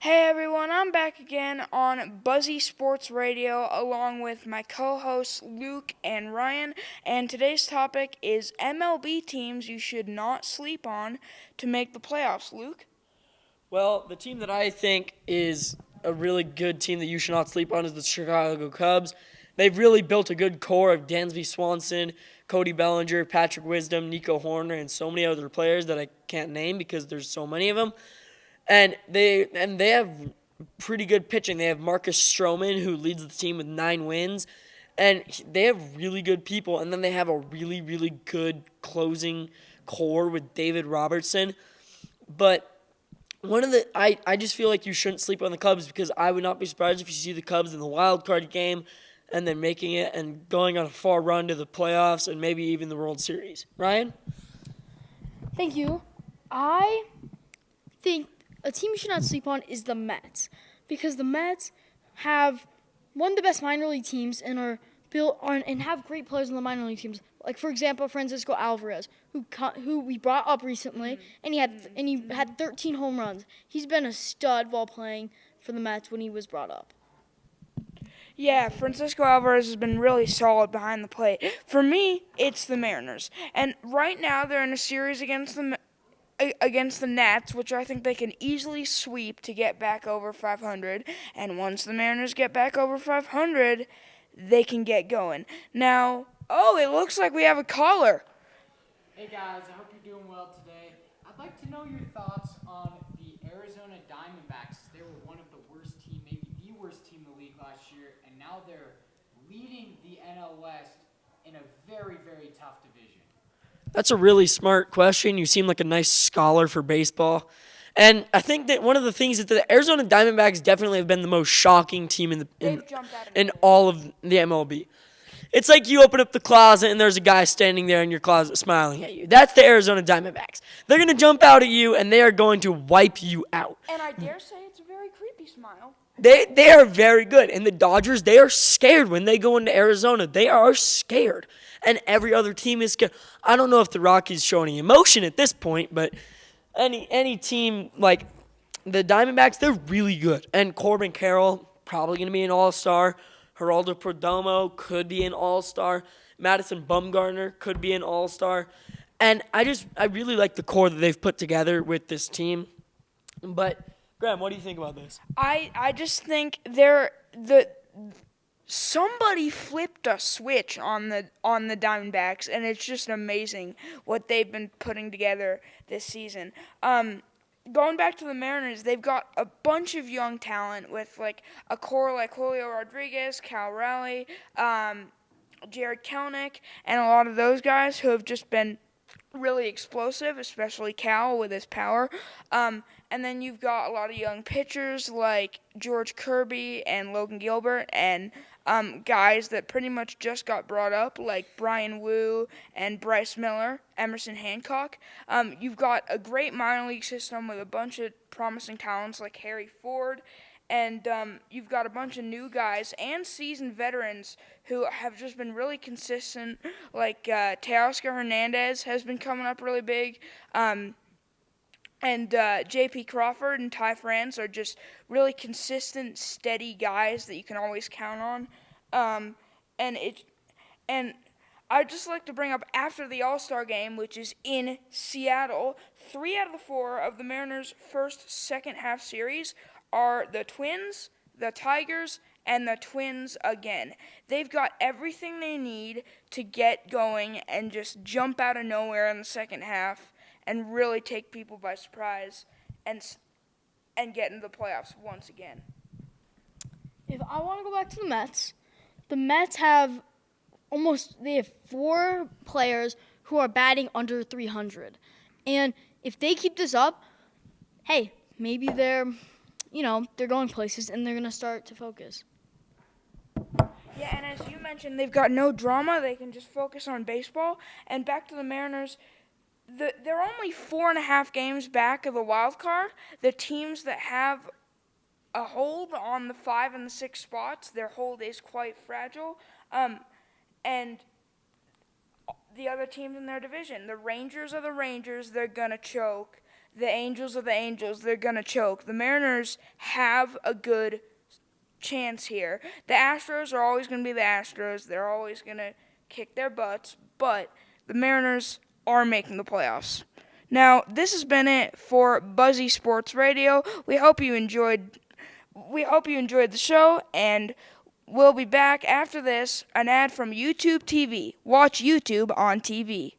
Hey everyone, I'm back again on Buzzy Sports Radio along with my co hosts Luke and Ryan. And today's topic is MLB teams you should not sleep on to make the playoffs. Luke? Well, the team that I think is a really good team that you should not sleep on is the Chicago Cubs. They've really built a good core of Dansby Swanson, Cody Bellinger, Patrick Wisdom, Nico Horner, and so many other players that I can't name because there's so many of them. And they have pretty good pitching. They have Marcus Stroman, who leads the team with 9 wins, and they have really good people. And then they have a really good closing core with David Robertson. But I just feel like you shouldn't sleep on the Cubs because I would not be surprised if you see the Cubs in the wild card game and then making it and going on a far run to the playoffs and maybe even the World Series. Ryan? Thank you. I think a team you should not sleep on is the Mets because the Mets have one of the best minor league teams and are built on and have great players in the minor league teams. Like for example, Francisco Alvarez, who we brought up recently, and he had 13 home runs. He's been a stud while playing for the Mets when he was brought up. Yeah, Francisco Alvarez has been really solid behind the plate. For me, it's the Mariners. And right now they're in a series against the Nats, which I think they can easily sweep to get back over 500. And once the Mariners get back over 500, they can get going. Now, it looks like we have a caller. Hey guys, I hope you're doing well today. I'd like to know your thoughts on the Arizona Diamondbacks. They were one of the worst team, maybe the worst team in the league last year, and now they're leading the NL West in a very tough division. That's a really smart question. You seem like a nice scholar for baseball. And I think that one of the things is that the Arizona Diamondbacks definitely have been the most shocking team They've jumped out of in nowhere. all of the MLB. It's like you open up the closet and there's a guy standing there in your closet smiling at you. That's the Arizona Diamondbacks. They're going to jump out at you and they are going to wipe you out. And I dare say it's a very creepy smile. They are very good. And the Dodgers, they are scared when they go into Arizona. They are scared. And every other team is scared. I don't know if the Rockies show any emotion at this point, but any team like the Diamondbacks, they're really good. And Corbin Carroll, probably going to be an all-star. Geraldo Perdomo could be an all-star. Madison Bumgarner could be an all-star. And I really like the core that they've put together with this team. But Graham, what do you think about this? I just think somebody flipped a switch on the Diamondbacks, and it's just amazing what they've been putting together this season. Going back to the Mariners, they've got a bunch of young talent with like a core like Julio Rodriguez, Cal Raleigh, Jared Kelenic, and a lot of those guys who have just been really explosive, especially Cal with his power. And then you've got a lot of young pitchers like George Kirby and Logan Gilbert, and guys that pretty much just got brought up like Brian Wu and Bryce Miller, Emerson Hancock. You've got a great minor league system with a bunch of promising talents like Harry Ford. And you've got a bunch of new guys and seasoned veterans who have just been really consistent, like Teoscar Hernandez has been coming up really big. And J.P. Crawford and Ty France are just really consistent, steady guys that you can always count on. And I'd just like to bring up after the All-Star game, which is in Seattle, 3 out of the 4 of the Mariners' first second half series are the Twins, the Tigers, and the Twins again. They've got everything they need to get going and just jump out of nowhere in the second half and really take people by surprise and get into the playoffs once again. If I want to go back to the Mets have they have 4 players who are batting under 300. And if they keep this up, hey, maybe they're going places and they're going to start to focus. Yeah, and as you mentioned, they've got no drama. They can just focus on baseball. And back to the Mariners, they're only 4.5 games back of the wild card. The teams that have a hold on the 5 and the 6 spots, their hold is quite fragile. And the other teams in their division, the Rangers are the Rangers. They're going to choke. the Angels are the Angels. They're going to choke. The Mariners have a good chance here. The Astros are always going to be the Astros. They're always going to kick their butts, but the Mariners are making the playoffs. Now, this has been it for Buzzy Sports Radio. We hope you enjoyed the show, and we'll be back after this, an ad from YouTube TV. Watch YouTube on TV.